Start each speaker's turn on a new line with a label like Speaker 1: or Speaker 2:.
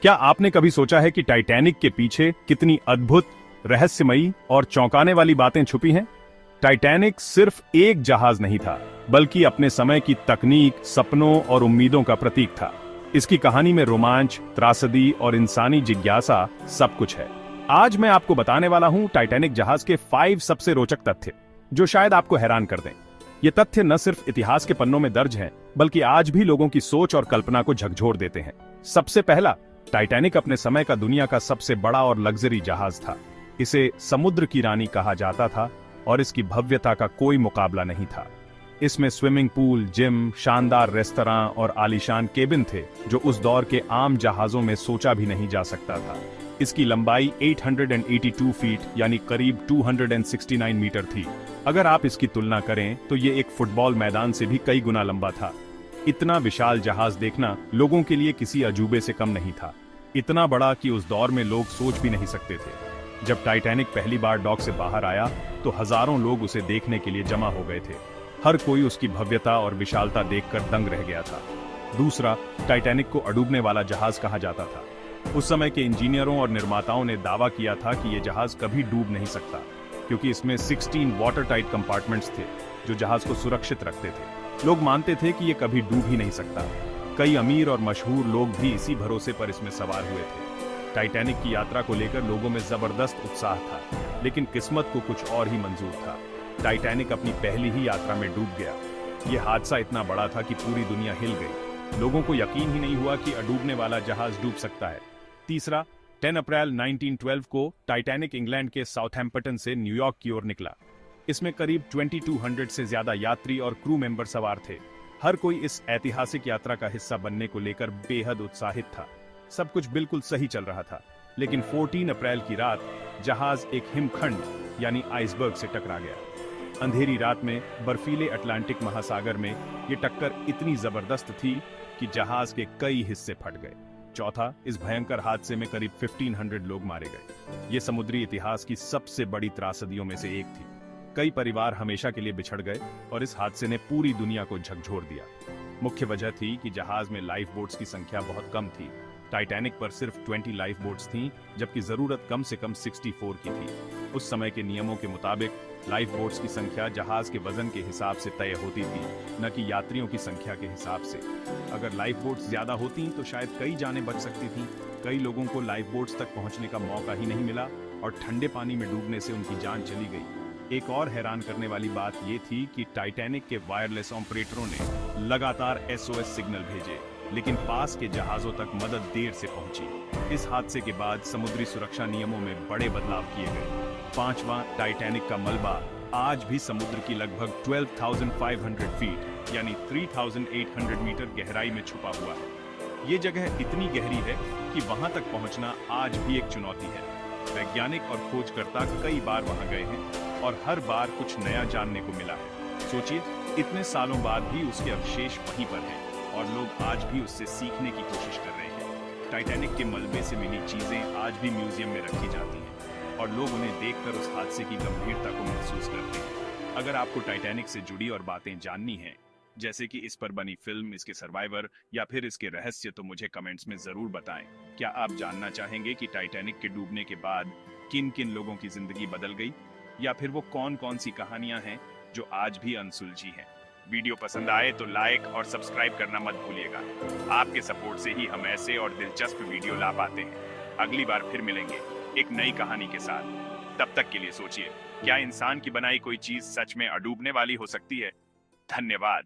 Speaker 1: क्या आपने कभी सोचा है कि टाइटैनिक के पीछे कितनी अद्भुत, रहस्यमयी और चौंकाने वाली बातें छुपी हैं? टाइटैनिक सिर्फ एक जहाज नहीं था, बल्कि अपने समय की तकनीक, सपनों और उम्मीदों का प्रतीक था। इसकी कहानी में रोमांच, त्रासदी और इंसानी जिज्ञासा सब कुछ है। आज मैं आपको बताने वाला हूं टाइटैनिक जहाज के 5 सबसे रोचक तथ्य, जो शायद आपको हैरान कर दें। ये तथ्य न सिर्फ इतिहास के पन्नों में दर्ज हैं, बल्कि आज भी लोगों की सोच और कल्पना को झकझोर देते हैं। सबसे पहला, टाइटैनिक अपने समय का दुनिया का सबसे बड़ा और लग्जरी जहाज था। इसे समुद्र की रानी कहा जाता था और इसकी भव्यता का कोई मुकाबला नहीं था। इसमें स्विमिंग पूल, जिम, शानदार रेस्तरां और आलीशान केबिन थे, जो उस दौर के आम जहाजों में सोचा भी नहीं जा सकता था। इसकी लंबाई 882 फीट यानी करीब 269 मीटर थी। अगर आप इसकी तुलना करें तो ये एक फुटबॉल मैदान से भी कई गुना लंबा था। इतना विशाल जहाज देखना लोगों के लिए किसी अजूबे से कम नहीं था। इतना बड़ा कि उस दौर में लोग सोच भी नहीं सकते थे। जब टाइटैनिक पहली बार डॉक से बाहर आया तो हजारों लोग उसे देखने के लिए जमा हो गए थे। हर कोई उसकी भव्यता और विशालता देखकर दंग रह गया था। दूसरा, टाइटैनिक को अडूबने वाला जहाज कहा जाता था। उस समय के इंजीनियरों और निर्माताओं ने दावा किया था कि यह जहाज कभी डूब नहीं सकता, क्योंकि इसमें 16 वाटर टाइट कंपार्टमेंट्स थे जो जहाज को सुरक्षित रखते थे। लोग मानते थे कि यह कभी डूब ही नहीं सकता। कई अमीर और मशहूर लोग भी इसी भरोसे पर इसमें सवार हुए थे। टाइटैनिक की यात्रा को लेकर लोगों में जबरदस्त उत्साह था, लेकिन किस्मत को कुछ और ही मंजूर था। टाइटैनिक अपनी पहली ही यात्रा में डूब गया। यह हादसा इतना बड़ा था कि पूरी दुनिया हिल गई। लोगों को यकीन ही नहीं हुआ कि अडूबने वाला जहाज डूब सकता है। तीसरा, 10 अप्रैल 1912 को टाइटैनिक इंग्लैंड के साउथहैम्पटन से न्यूयॉर्क की ओर निकला। इसमें करीब 2200 से ज्यादा यात्री और क्रू मेंबर सवार थे। हर कोई इस ऐतिहासिक यात्रा का हिस्सा बनने को लेकर बेहद उत्साहित था। सब कुछ बिल्कुल सही चल रहा था, लेकिन 14 अप्रैल की रात जहाज एक हिमखंड यानी आइसबर्ग से टकरा गया। अंधेरी रात में बर्फीले अटलांटिक महासागर में ये टक्कर इतनी जबरदस्त थी कि जहाज के कई हिस्से फट गए। चौथा, इस भयंकर हादसे में करीब 1500 लोग मारे गए। ये समुद्री इतिहास की सबसे बड़ी त्रासदियों में से एक थी। कई परिवार हमेशा के लिए बिछड़ गए और इस हादसे ने पूरी दुनिया को झकझोर दिया। मुख्य वजह थी कि जहाज में लाइफ बोट्स की संख्या बहुत कम थी। टाइटैनिक पर सिर्फ 20 लाइफ बोट्स थीं, जबकि जरूरत कम से कम 64 की थी। उस समय के नियमों के मुताबिक लाइफ बोट्स की संख्या जहाज के वजन के हिसाब से तय होती थी, न कि यात्रियों की संख्या के हिसाब से। अगर लाइफ बोट्स ज्यादा होती तो शायद कई जानें बच सकती थीं। कई लोगों को लाइफ बोट्स तक पहुंचने का मौका ही नहीं मिला और ठंडे पानी में डूबने से उनकी जान चली गई। एक और हैरान करने वाली बात यह थी कि टाइटैनिक के वायरलेस ऑपरेटरों ने लगातार SOS सिग्नल भेजे, लेकिन पास के जहाजों तक मदद देर से पहुंची। इस हादसे के बाद समुद्री सुरक्षा नियमों में बड़े बदलाव किए गए। पांचवां, टाइटैनिक का मलबा आज भी समुद्र की लगभग 12,500 फीट यानी 3,800 मीटर गहराई में छुपा हुआ है। ये जगह इतनी गहरी है कि वहां तक पहुंचना आज भी एक चुनौती है। वैज्ञानिक और खोजकर्ता कई बार वहां गए हैं और हर बार कुछ नया जानने को मिला है। सोचिए, इतने सालों बाद भी उसके अवशेष वहीं पर हैं और लोग आज भी उससे सीखने की कोशिश कर रहे हैं। टाइटैनिक के मलबे से मिली चीजें आज भी म्यूजियम में रखी जाती हैं और लोग उन्हें देखकर उस हादसे की गंभीरता को महसूस करते हैं। अगर आपको टाइटैनिक से जुड़ी और बातें जाननी हैं, जैसे कि इस पर बनी फिल्म, इसके सर्वाइवर या फिर इसके रहस्य, तो मुझे कमेंट्स में जरूर बताएं। क्या आप जानना चाहेंगे कि टाइटैनिक के डूबने के बाद किन किन लोगों की जिंदगी बदल गई, या फिर वो कौन कौन सी कहानियां हैं जो आज भी अनसुलझी हैं? वीडियो पसंद आए तो लाइक और सब्सक्राइब करना मत भूलिएगा। आपके सपोर्ट से ही हम ऐसे और दिलचस्प वीडियो ला पाते हैं। अगली बार फिर मिलेंगे एक नई कहानी के साथ। तब तक के लिए सोचिए, क्या इंसान की बनाई कोई चीज सच में अडूबने वाली हो सकती है? धन्यवाद।